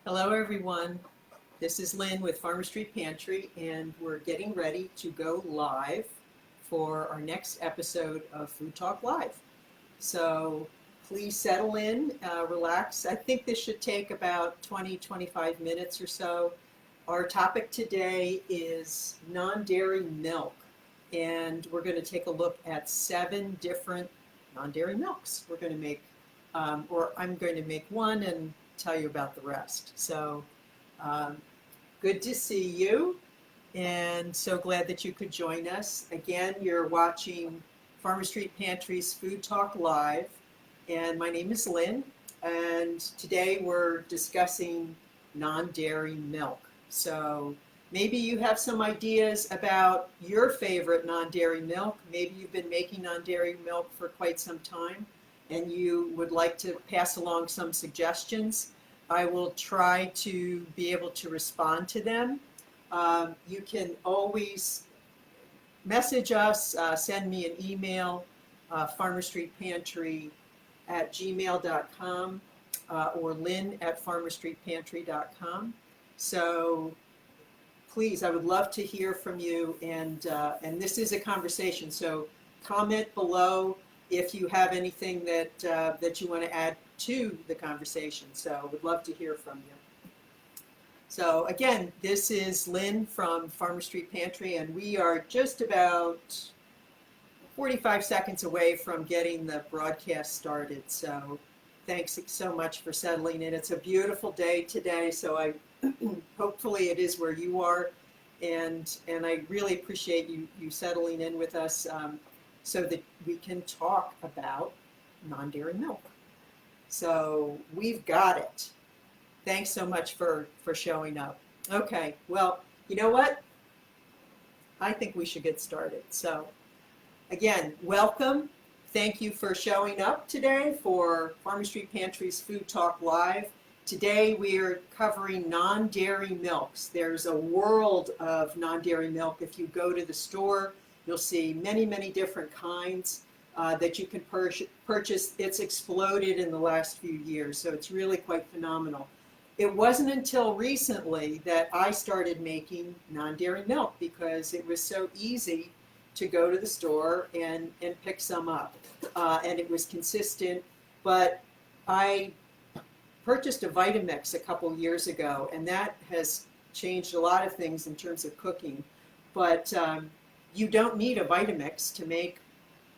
Hello, everyone. This is Lynn with Farmer Street Pantry, and we're getting ready to go live for our next episode of Food Talk Live. So please settle in, relax. I think this should take about 20-25 minutes or so. Our topic today is non-dairy milk, and we're going to take a look at 7 different non-dairy milks. We're going to make, or I'm going to make one and tell you about the rest. So good to see you, and so glad that you could join us. Again, you're watching Farmer Street Pantry's Food Talk Live, and my name is Lynn, and today we're discussing non-dairy milk. So maybe you have some ideas about your favorite non-dairy milk. Maybe you've been making non-dairy milk for quite some time and you would like to pass along some suggestions. I will try to be able to respond to them. You can always message us, send me an email, farmerstreetpantry@gmail.com or lynn@farmerstreetpantry.com. So please, I would love to hear from you, and this is a conversation, so comment below if you have anything that you want to add to the conversation. So would love to hear from you. So again, this is Lynn from Farmer Street Pantry, and we are just about 45 seconds away from getting the broadcast started. So thanks so much for settling in. It's a beautiful day today, so I hopefully it is where you are, and I really appreciate you settling in with us so that we can talk about non-dairy milk. So we've got it. Thanks so much for showing up. Okay, well, you know what? I think we should get started. So again, welcome. Thank you for showing up today for Farmer Street Pantry's Food Talk Live. Today we are covering non-dairy milks. There's a world of non-dairy milk. If you go to the store, you'll see many, many different kinds that you can purchase. It's exploded in the last few years, so it's really quite phenomenal. It wasn't until recently that I started making non-dairy milk because it was so easy to go to the store and pick some up. And it was consistent, but I purchased a Vitamix a couple years ago, and that has changed a lot of things in terms of cooking. But you don't need a Vitamix to make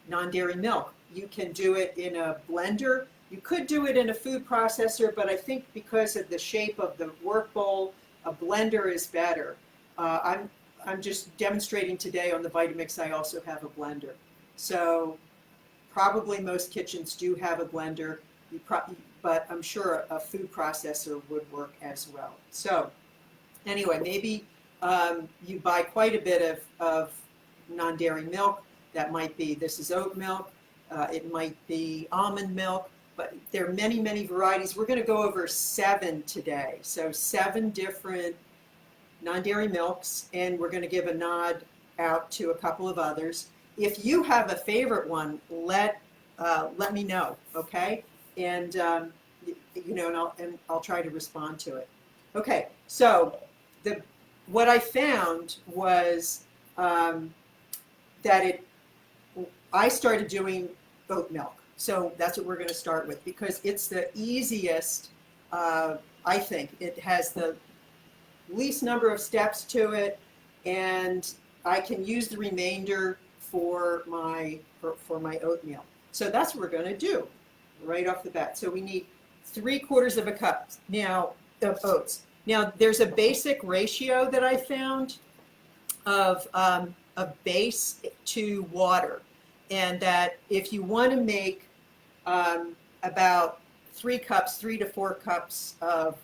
non-dairy milk. You can do it in a blender. You could do it in a food processor, but I think because of the shape of the work bowl, a blender is better. I'm just demonstrating today on the Vitamix. I also have a blender. So probably most kitchens do have a blender, but I'm sure a food processor would work as well. So anyway, maybe you buy quite a bit of non-dairy milk. That might be, this is oat milk, it might be almond milk, but there are many, many varieties. We're going to go over 7 today. So 7 different non-dairy milks, and we're going to give a nod out to a couple of others. If you have a favorite one, let me know, okay? And you know, and I'll try to respond to it. Okay, so what I found was that I started doing oat milk. So that's what we're going to start with because it's the easiest, I think. It has the least number of steps to it, and I can use the remainder for my oatmeal. So that's what we're going to do right off the bat. So we need 3/4 of a cup now of oats. Now there's a basic ratio that I found of base to water, and that if you want to make about 3 to 4 cups of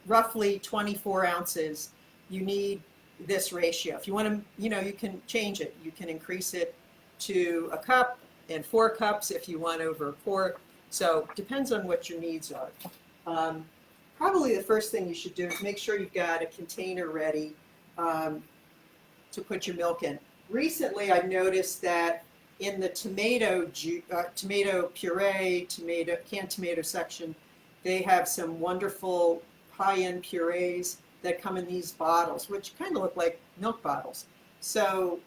roughly 24 ounces, you need this ratio. If you want to, you know, you can change it. You can increase it to a cup and 4 cups if you want over a quart. So it depends on what your needs are. Probably the first thing you should do is make sure you've got a container ready to put your milk in. Recently, I've noticed that in the tomato puree, canned tomato section, they have some wonderful high-end purees that come in these bottles, which kind of look like milk bottles. So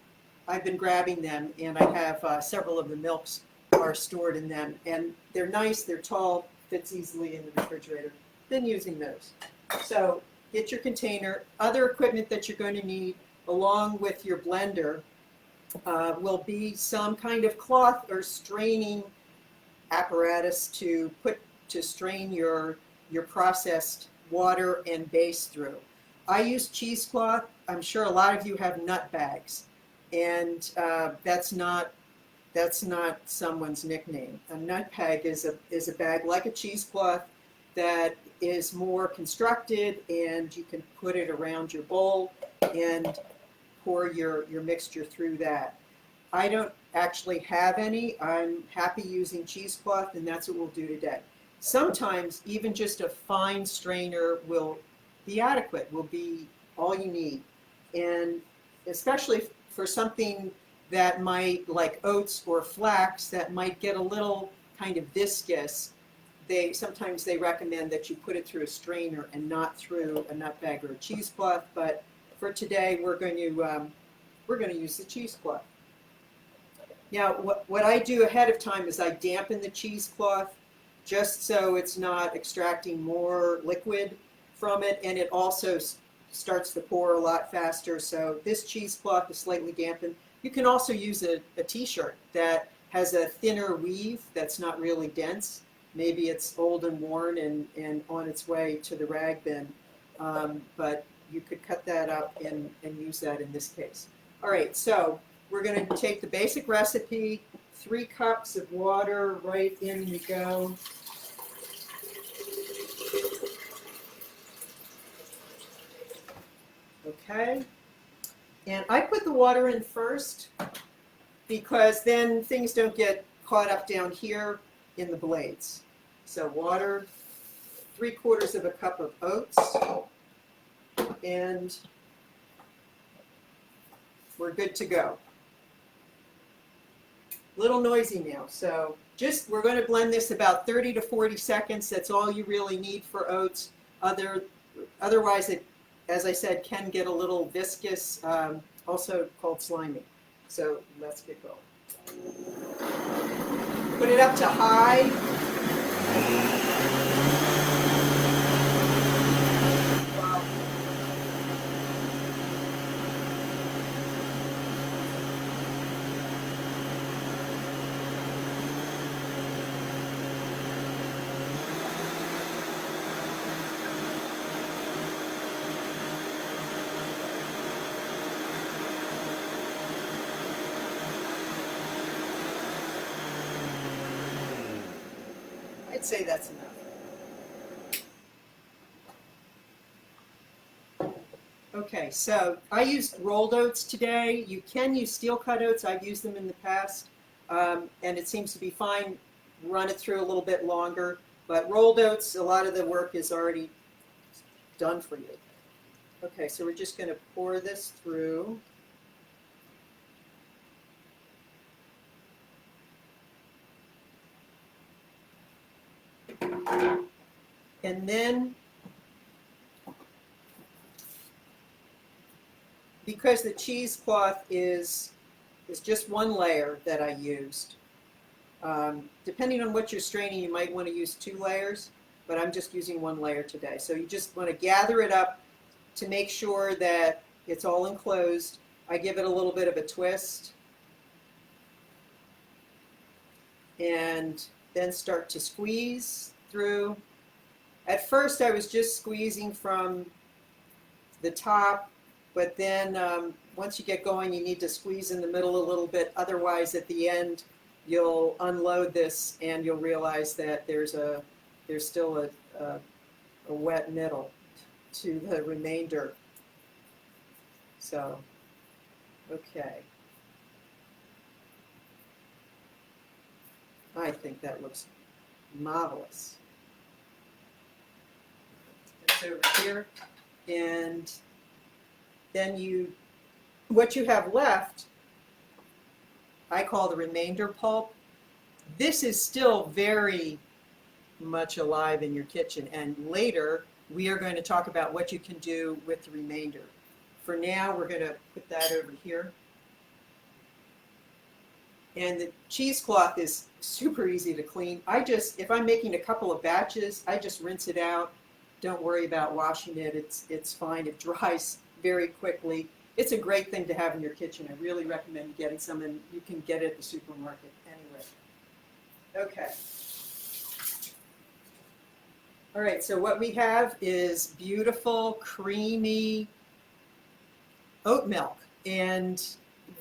I've been grabbing them, and I have several of the milks are stored in them, and they're nice, they're tall, fits easily in the refrigerator. Been using those. So get your container. Other equipment that you're going to need along with your blender will be some kind of cloth or straining apparatus to strain your processed water and base through. I use cheesecloth. I'm sure a lot of you have nut bags, and that's not someone's nickname. A nut bag is a bag like a cheesecloth that is more constructed, and you can put it around your bowl and pour your mixture through that. I don't actually have any. I'm happy using cheesecloth, and that's what we'll do today. Sometimes even just a fine strainer will be adequate, will be all you need. And especially for something that might, like oats or flax, that might get a little kind of viscous, sometimes they recommend that you put it through a strainer and not through a nut bag or a cheesecloth. But for today, we're going to use the cheesecloth. Now, what I do ahead of time is I dampen the cheesecloth just so it's not extracting more liquid from it, and it also starts to pour a lot faster. So this cheesecloth is slightly dampened. You can also use a t-shirt that has a thinner weave that's not really dense. Maybe it's old and worn and on its way to the rag bin, but you could cut that up and use that in this case. All right, so we're going to take the basic recipe, 3 cups of water, right in we go. Okay, and I put the water in first because then things don't get caught up down here in the blades. So water, 3/4 of a cup of oats, and we're good to go. Little noisy now, so we're going to blend this about 30 to 40 seconds. That's all you really need for oats. Otherwise, it, as I said, can get a little viscous, also called slimy. So let's get going. Put it up to high. Wow. I'd say that's enough. Okay, so I used rolled oats today. You can use steel cut oats. I've used them in the past, and it seems to be fine. Run it through a little bit longer, but rolled oats, a lot of the work is already done for you. Okay, so we're just going to pour this through. And then, because the cheesecloth is just one layer that I used, depending on what you're straining, you might want to use 2 layers, but I'm just using 1 layer today. So you just want to gather it up to make sure that it's all enclosed. I give it a little bit of a twist, and then start to squeeze through. At first I was just squeezing from the top, but then once you get going, you need to squeeze in the middle a little bit. Otherwise, at the end, you'll unload this and you'll realize that there's still a wet middle to the remainder. So, okay. I think that looks marvelous. It's over here, and then what you have left, I call the remainder pulp. This is still very much alive in your kitchen, and later we are going to talk about what you can do with the remainder. For now, we're going to put that over here. And the cheesecloth is super easy to clean. If I'm making a couple of batches, I just rinse it out. Don't worry about washing it. It's fine. It dries very quickly. It's a great thing to have in your kitchen. I really recommend getting some, and you can get it at the supermarket anyway. Okay. All right, so what we have is beautiful, creamy oat milk. And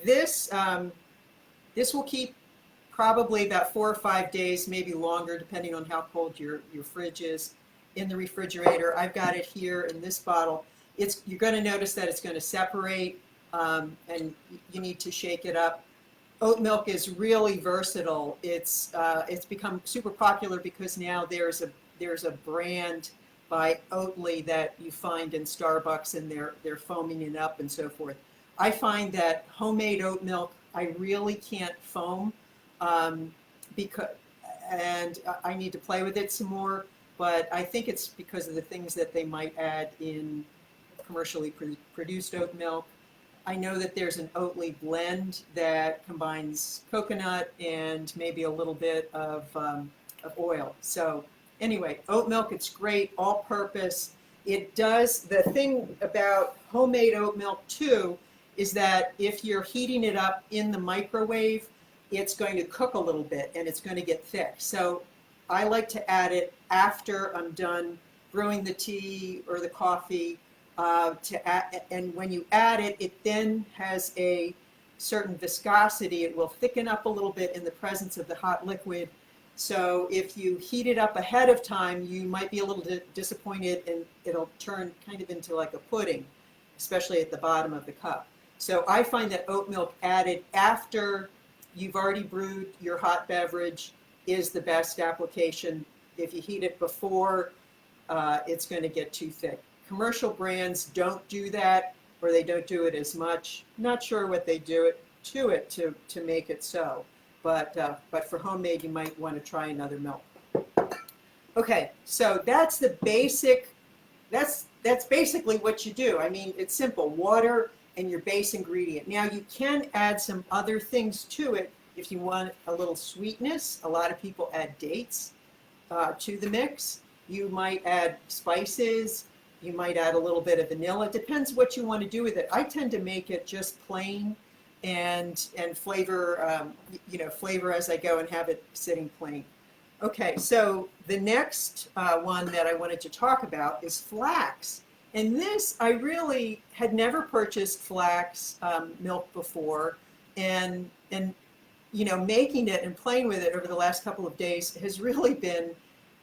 this will keep probably about 4 or 5 days, maybe longer, depending on how cold your fridge is, in the refrigerator. I've got it here in this bottle. You're going to notice that it's going to separate, and you need to shake it up. Oat milk is really versatile. It's become super popular because now there's a brand by Oatly that you find in Starbucks, and they're foaming it up and so forth. I find that homemade oat milk, I really can't foam, because I need to play with it some more. But I think it's because of the things that they might add in commercially produced oat milk. I know that there's an Oatly blend that combines coconut and maybe a little bit of oil. So anyway, oat milk, it's great, all purpose. The thing about homemade oat milk too is that if you're heating it up in the microwave, it's going to cook a little bit and it's going to get thick. So I like to add it after I'm done brewing the tea or the coffee. And when you add it, it then has a certain viscosity. It will thicken up a little bit in the presence of the hot liquid. So if you heat it up ahead of time, you might be a little disappointed, and it'll turn kind of into like a pudding, especially at the bottom of the cup. So I find that oat milk added after you've already brewed your hot beverage is the best application. If you heat it before, it's going to get too thick. Commercial brands don't do that, or they don't do it as much. Not sure what they do to make it so. But for homemade, you might want to try another milk. Okay, so that's the basic. That's basically what you do. I mean, it's simple: water and your base ingredient. Now you can add some other things to it if you want a little sweetness. A lot of people add dates to the mix. You might add spices. You might add a little bit of vanilla. It depends what you want to do with it. I tend to make it just plain and flavor, flavor as I go and have it sitting plain. Okay, so the next one that I wanted to talk about is flax. And this, I really had never purchased flax milk before. And making it and playing with it over the last couple of days has really been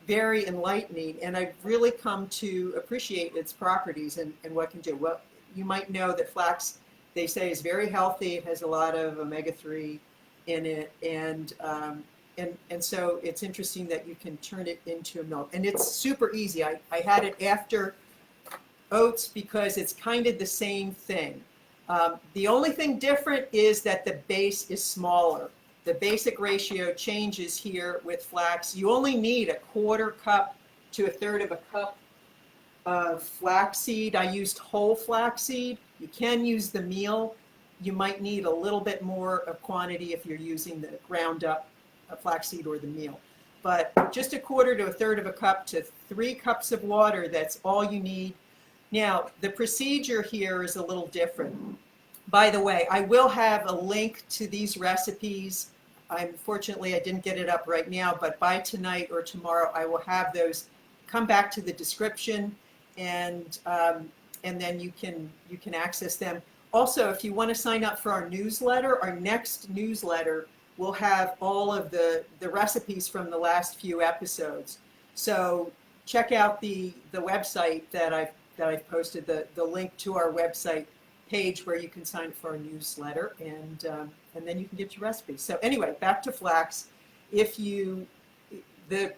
very enlightening, and I've really come to appreciate its properties and what it can do. Well, you might know that flax, they say, is very healthy. It has a lot of omega-3 in it, and so it's interesting that you can turn it into a milk. And it's super easy. I had it after oats because it's kind of the same thing. The only thing different is that the base is smaller. The basic ratio changes here with flax. You only need 1/4 cup to 1/3 of a cup of flaxseed. I used whole flaxseed. You can use the meal. You might need a little bit more of quantity if you're using the ground up flaxseed or the meal. But just 1/4 to 1/3 of a cup to 3 cups of water, that's all you need. Now, the procedure here is a little different. By the way, I will have a link to these recipes. Unfortunately, I didn't get it up right now, but by tonight or tomorrow, I will have those come back to the description, and then you can access them. Also, if you want to sign up for our newsletter, our next newsletter will have all of the recipes from the last few episodes. So check out the website that I've posted, the link to our website page where you can sign up for our newsletter, and then you can get your recipes. So anyway, back to flax. The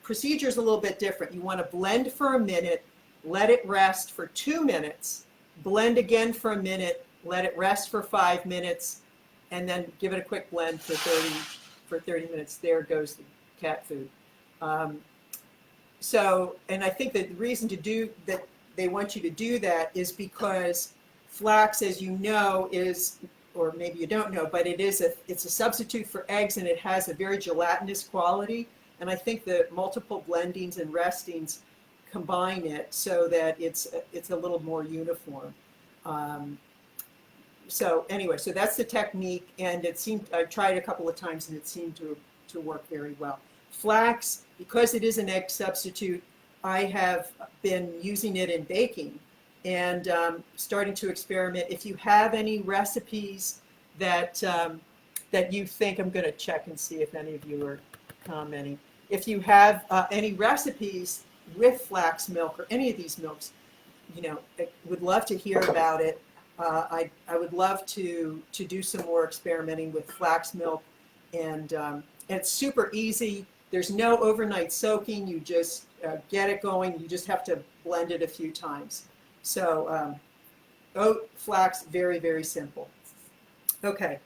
procedure is a little bit different. You want to blend for a minute, let it rest for 2 minutes, blend again for a minute, let it rest for 5 minutes, and then give it a quick blend for 30 minutes. There goes the cat food. And I think that the reason to do that, they want you to do that is because flax, as you know, is, or maybe you don't know, but it's a substitute for eggs, and it has a very gelatinous quality. And I think the multiple blendings and restings combine it so that it's a little more uniform. So anyway, so that's the technique, and it seemed, I tried a couple of times and it seemed to work very well. Flax, because it is an egg substitute, I have been using it in baking and starting to experiment. If you have any recipes that that you think, I'm going to check and see if any of you are commenting. If you have any recipes with flax milk or any of these milks, you know, I would love to hear about it. I would love to do some more experimenting with flax milk, and it's super easy. There's no overnight soaking. You just get it going. You just have to blend it a few times. So oat, flax, very, very simple. Okay.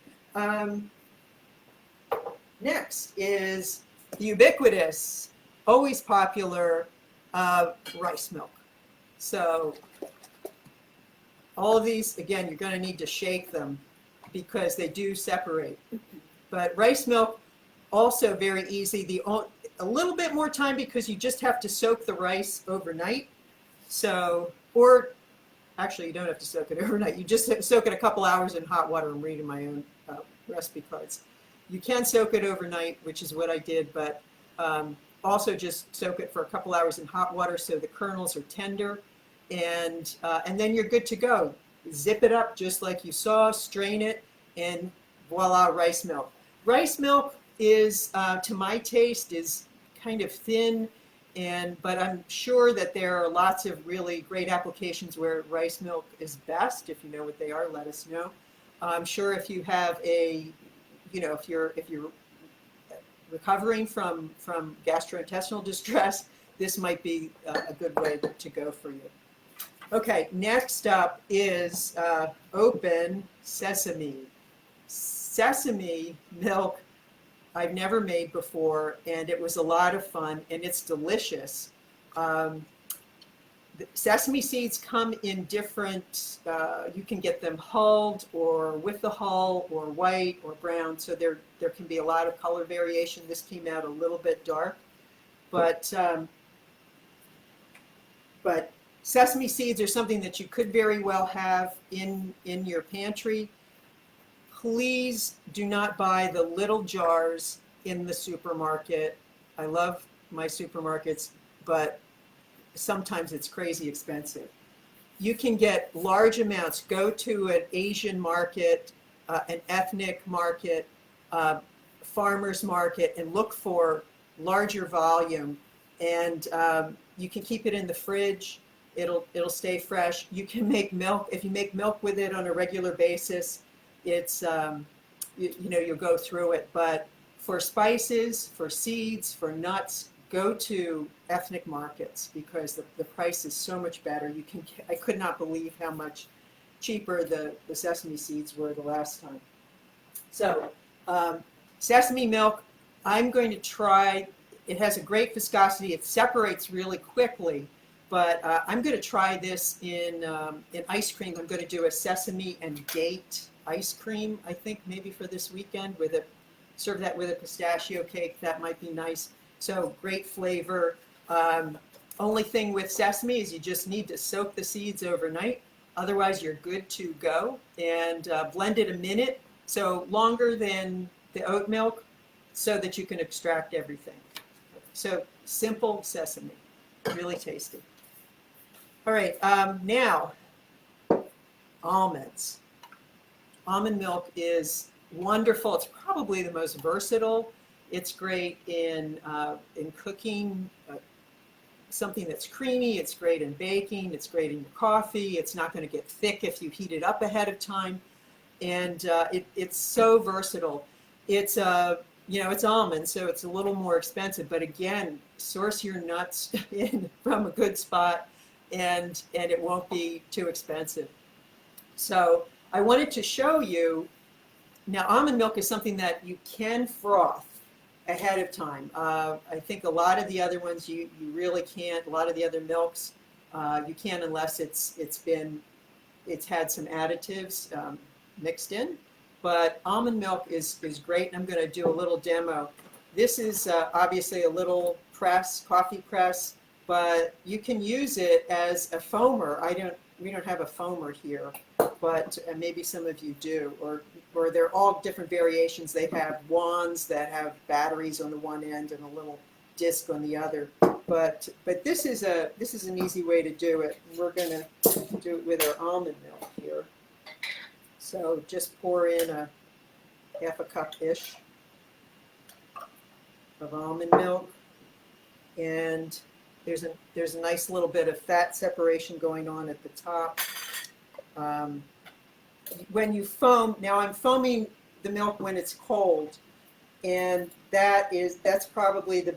Next is the ubiquitous, always popular rice milk. So all of these, again, you're going to need to shake them because they do separate. But rice milk, also very easy. A little bit more time because you just have to soak the rice overnight. So, or actually you don't have to soak it overnight. You just soak it a couple hours in hot water. I'm reading my own recipe cards. You can soak it overnight, which is what I did, but also just soak it for a couple hours in hot water so the kernels are tender, and then you're good to go. Zip it up just like you saw, strain it, and voila, rice milk. Rice milk is, to my taste, is kind of thin, but I'm sure that there are lots of really great applications where rice milk is best. If you know what they are, let us know. I'm sure if you have if you're recovering from gastrointestinal distress, this might be a good way to go for you. Okay, next up is open sesame. Sesame milk I've never made before, and it was a lot of fun, and it's delicious. The sesame seeds come in different, you can get them hulled or with the hull or white or brown, so there can be a lot of color variation. This came out a little bit dark, but sesame seeds are something that you could very well have in your pantry. Please do not buy the little jars in the supermarket. I love my supermarkets, but sometimes it's crazy expensive. You can get large amounts. Go to an Asian market, an ethnic market, farmer's market, and look for larger volume. And you can keep it in the fridge. It'll stay fresh. You can make milk. If you make milk with it on a regular basis, it's you'll go through it. But for spices, for seeds, for nuts, go to ethnic markets because the price is so much better. I could not believe how much cheaper the sesame seeds were the last time. So sesame milk, I'm going to try. It has a great viscosity. It separates really quickly. But I'm going to try this in ice cream. I'm going to do a sesame and date ice cream, I think, maybe for this weekend. Serve that with a pistachio cake. That might be nice. So great flavor. Only thing with sesame is you just need to soak the seeds overnight. Otherwise, you're good to go. And blend it a minute, so longer than the oat milk, so that you can extract everything. So simple sesame, really tasty. All right, now, almonds. Almond milk is wonderful. It's probably the most versatile. It's great in cooking something that's creamy. It's great in baking. It's great in your coffee. It's not going to get thick if you heat it up ahead of time. And it's so versatile. It's it's almond, so it's a little more expensive. But again, source your nuts from a good spot, and it won't be too expensive. So I wanted to show you, now almond milk is something that you can froth ahead of time. I think a lot of the other ones you really can't. A lot of the other milks, You can't unless it's had some additives mixed in. But almond milk is great, and I'm going to do a little demo. This is obviously a little press, coffee press, but you can use it as a foamer. We don't have a foamer here, but maybe some of you do, or they're all different variations. They have wands that have batteries on the one end and a little disc on the other. But this is an easy way to do it. We're going to do it with our almond milk here. So just pour in a half a cup-ish of almond milk, and there's a nice little bit of fat separation going on at the top. When you foam, now I'm foaming the milk when it's cold, and that's probably the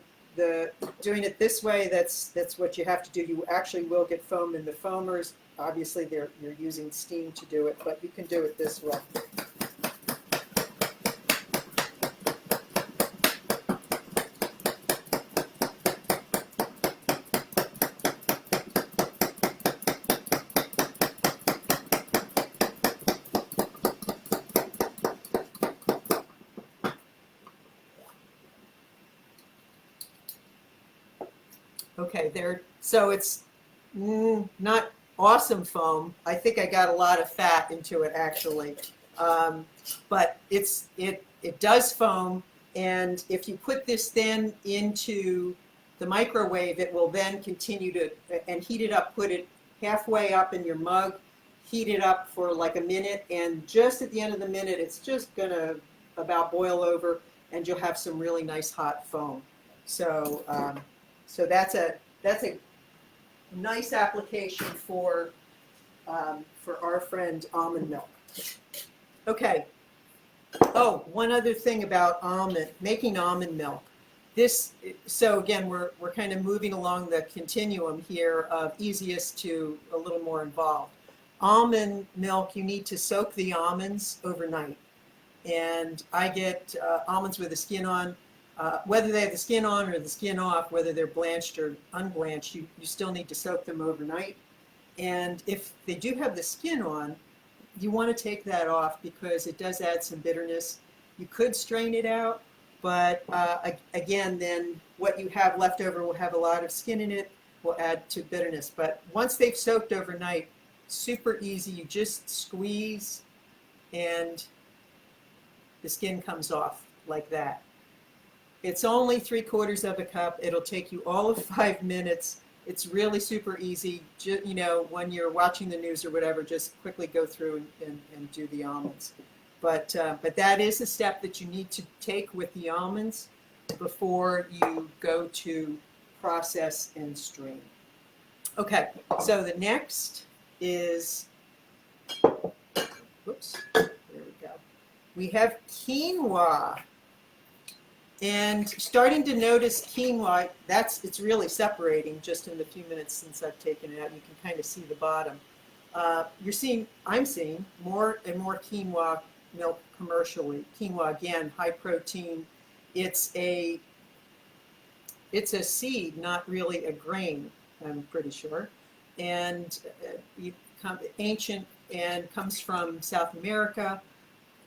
doing it this way. That's what you have to do. You actually will get foam in the foamers. Obviously, you're using steam to do it, but you can do it this way. Okay, so it's not awesome foam. I think I got a lot of fat into it actually, but it does foam, and if you put this then into the microwave, it will then continue to and heat it up. Put it halfway up in your mug, heat it up for like a minute, and just at the end of the minute, it's just gonna about boil over, and you'll have some really nice hot foam. So so that's a nice application for our friend almond milk. Okay. Oh, one other thing about making almond milk. So again, we're kind of moving along the continuum here of easiest to a little more involved. Almond milk, you need to soak the almonds overnight. And I get almonds with the skin on. Whether they have the skin on or the skin off, whether they're blanched or unblanched, you still need to soak them overnight. And if they do have the skin on, you want to take that off because it does add some bitterness. You could strain it out, but again, then what you have left over will have a lot of skin in it, will add to bitterness. But once they've soaked overnight, super easy. You just squeeze and the skin comes off like that. It's only 3/4 of a cup. It'll take you all of 5 minutes. It's really super easy. You know, when you're watching the news or whatever, just quickly go through and do the almonds. But that is a step that you need to take with the almonds before you go to process and strain. Okay, so the next is, whoops, there we go. We have quinoa. And starting to notice quinoa, it's really separating just in the few minutes since I've taken it out. You can kind of see the bottom. I'm seeing more and more quinoa milk commercially. Quinoa, again, high protein. It's a seed, not really a grain, I'm pretty sure. And ancient and comes from South America.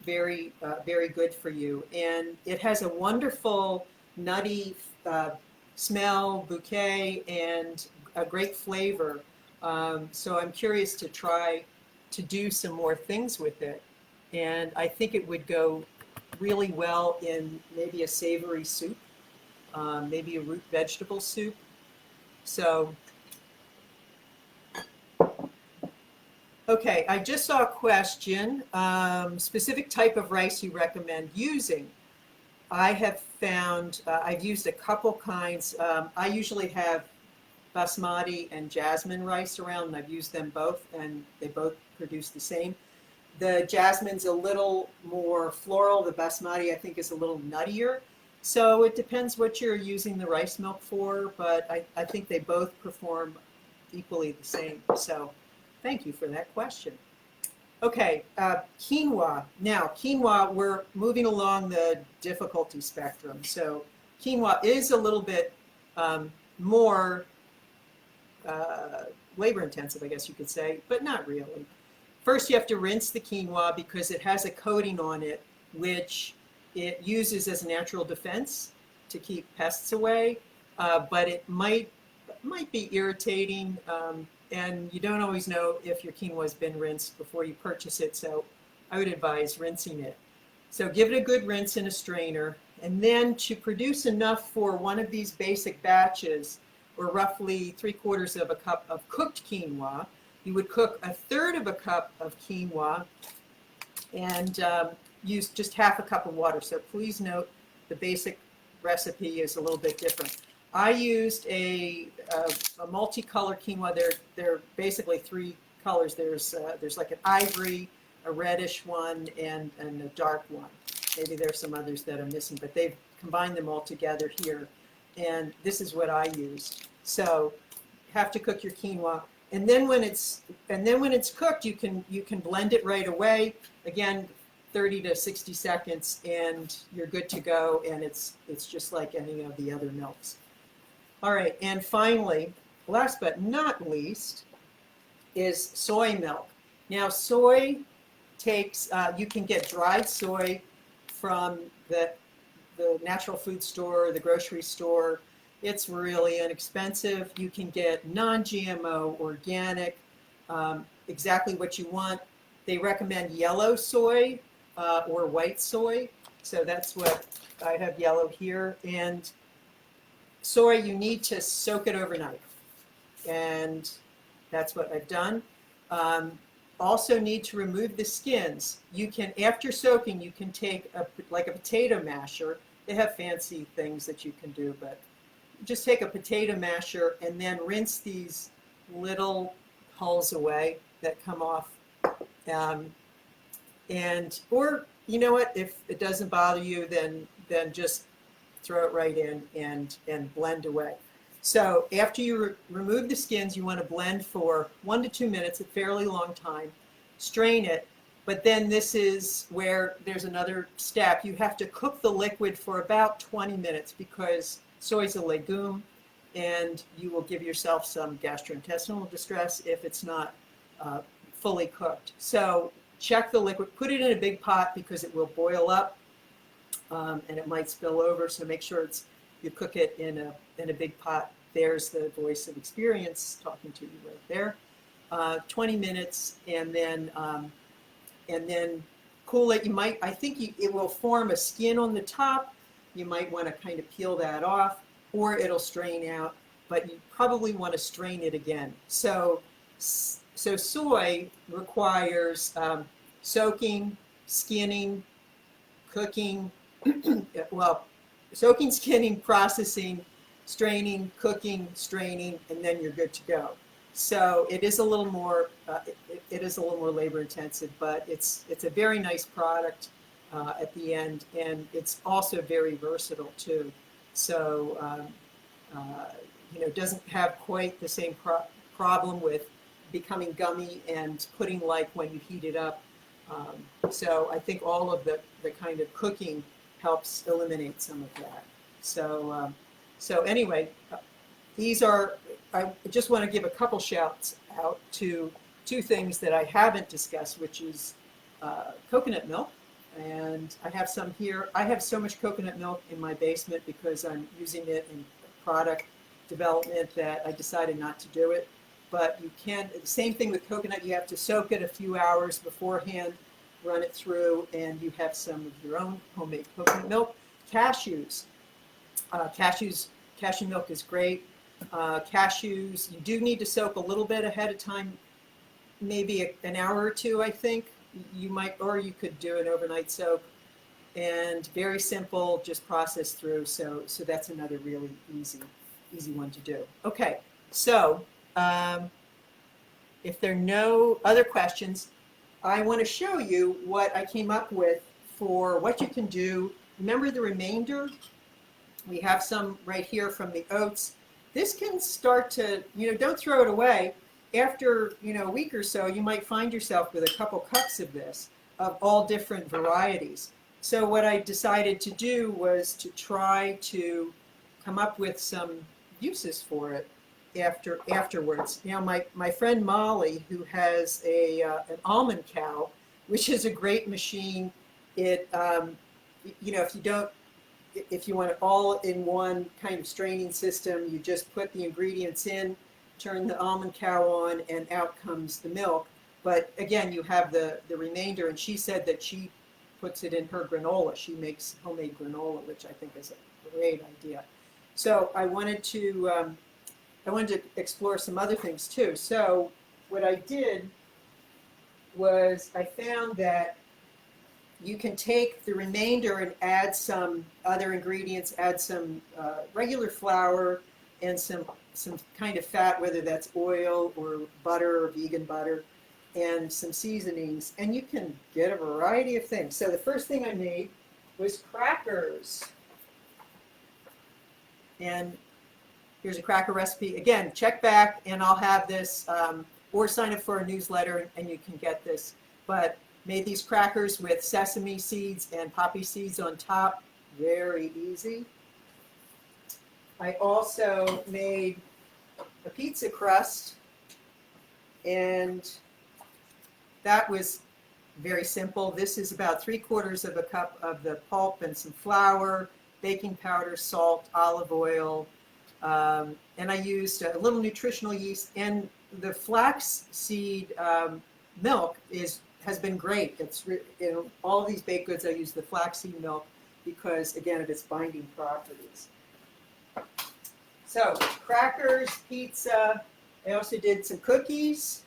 Very, very good for you. And it has a wonderful nutty smell, bouquet, and a great flavor. So I'm curious to try to do some more things with it. And I think it would go really well in maybe a savory soup, maybe a root vegetable soup. So, okay, I just saw a question. Specific type of rice you recommend using. I have found, I've used a couple kinds. I usually have basmati and jasmine rice around, and I've used them both, and they both produce the same. The jasmine's a little more floral. The basmati, I think, is a little nuttier. So it depends what you're using the rice milk for, but I think they both perform equally the same. So thank you for that question. Okay, quinoa. Now, quinoa, we're moving along the difficulty spectrum. So quinoa is a little bit more labor intensive, I guess you could say, but not really. First, you have to rinse the quinoa because it has a coating on it, which it uses as a natural defense to keep pests away, but it might be irritating, and you don't always know if your quinoa has been rinsed before you purchase it, so I would advise rinsing it. So give it a good rinse in a strainer, and then to produce enough for one of these basic batches, or roughly 3/4 of a cup of cooked quinoa, you would cook 1/3 of a cup of quinoa and use just 1/2 a cup of water. So please note the basic recipe is a little bit different. I used a multicolor quinoa. They're basically 3 colors. There's like an ivory, a reddish one, and a dark one. Maybe there's some others that are missing, but they've combined them all together here. And this is what I used. So have to cook your quinoa. And then when it's cooked, you can blend it right away. Again, 30 to 60 seconds, and you're good to go. And it's just like any of the other milks. All right, and finally, last but not least, is soy milk. Now, soy takes you can get dried soy from the natural food store, the grocery store. It's really inexpensive. You can get non-GMO, organic, exactly what you want. They recommend yellow soy or white soy. So that's what I have yellow here. And soy, you need to soak it overnight. And that's what I've done. Also need to remove the skins. You can, after soaking, you can take like a potato masher. They have fancy things that you can do, but just take a potato masher and then rinse these little hulls away that come off. Or you know what, if it doesn't bother you, then just throw it right in and blend away. So after you remove the skins, you want to blend for 1 to 2 minutes, a fairly long time. Strain it, but then this is where there's another step. You have to cook the liquid for about 20 minutes because soy is a legume, and you will give yourself some gastrointestinal distress if it's not fully cooked. So check the liquid, put it in a big pot because it will boil up, and it might spill over. So make sure you cook it in a big pot. There's the voice of experience talking to you right there. 20 minutes, and then cool it. I think it will form a skin on the top. You might want to kind of peel that off, or it'll strain out, but you probably want to strain it again. So soy requires soaking, skinning, cooking, well, soaking, skinning, processing, straining, cooking, straining, and then you're good to go. So it is a little more labor intensive, but it's a very nice product at the end, and it's also very versatile too. So doesn't have quite the same problem with becoming gummy and pudding-like when you heat it up. So I think all of the kind of cooking helps eliminate some of that. So anyway, I just want to give a couple shouts out to 2 things that I haven't discussed, which is coconut milk. And I have some here. I have so much coconut milk in my basement because I'm using it in product development that I decided not to do it. But you can, the same thing with coconut, you have to soak it a few hours beforehand, run it through, and you have some of your own homemade coconut milk. Cashews. Cashew milk is great. Cashews, you do need to soak a little bit ahead of time, maybe an hour or 2, I think. You might, or you could do an overnight soak. And very simple, just process through. So that's another really easy one to do. Okay, so if there are no other questions, I want to show you what I came up with for what you can do. Remember the remainder? We have some right here from the oats. This can start to, don't throw it away. After, a week or so, you might find yourself with a couple cups of this, of all different varieties. So what I decided to do was to try to come up with some uses for it. afterwards. Now, my friend Molly, who has an almond cow, which is a great machine. It if you want it all in one kind of straining system, you just put the ingredients in, turn the almond cow on, and out comes the milk. But again, you have the remainder, and she said that she puts it in her granola. She makes homemade granola, which I think is a great idea. So I wanted to explore some other things too. So what I did was I found that you can take the remainder and add some other ingredients, add some regular flour and some kind of fat, whether that's oil or butter or vegan butter, and some seasonings, and you can get a variety of things. So the first thing I made was crackers. And here's a cracker recipe. Again, check back and I'll have this, or sign up for a newsletter and you can get this. But made these crackers with sesame seeds and poppy seeds on top. Very easy. I also made a pizza crust, and that was very simple. This is about 3/4 of a cup of the pulp and some flour, baking powder, salt, olive oil, and I used a little nutritional yeast. And the flax seed milk has been great. It's in all of these baked goods. I use the flaxseed milk because, again, of its binding properties. So crackers, pizza. I also did some cookies.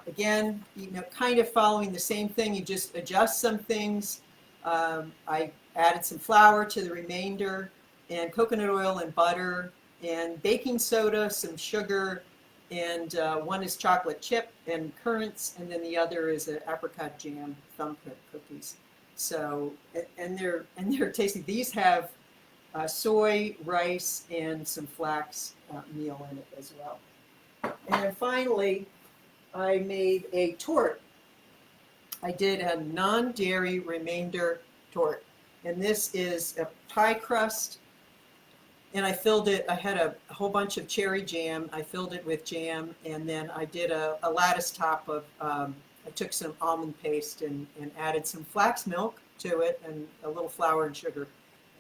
Again, kind of following the same thing. You just adjust some things. I added some flour to the remainder, and coconut oil and butter, and baking soda, some sugar, and one is chocolate chip and currants, and then the other is an apricot jam thumbprint cookies. So, and they're tasty. These have soy, rice, and some flax meal in it as well. And then finally, I made a tort. I did a non-dairy remainder tort, and this is a pie crust. And I filled it, I had a whole bunch of cherry jam. I filled it with jam, and then I did a lattice top of, I took some almond paste and added some flax milk to it and a little flour and sugar,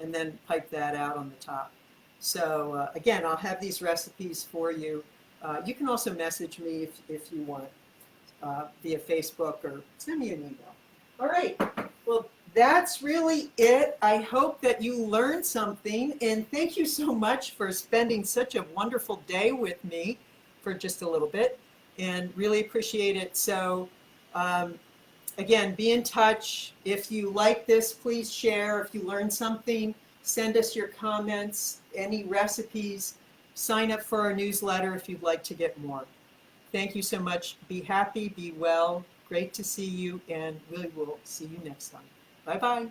and then piped that out on the top. So again, I'll have these recipes for you. You can also message me if you want via Facebook, or send me an email. All right, well, that's really it. I hope that you learned something, and thank you so much for spending such a wonderful day with me for just a little bit, and really appreciate it. So again, be in touch. If you like this, please share. If you learned something, send us your comments, any recipes. Sign up for our newsletter if you'd like to get more. Thank you so much. Be happy, be well. Great to see you, and we will see you next time. Bye-bye.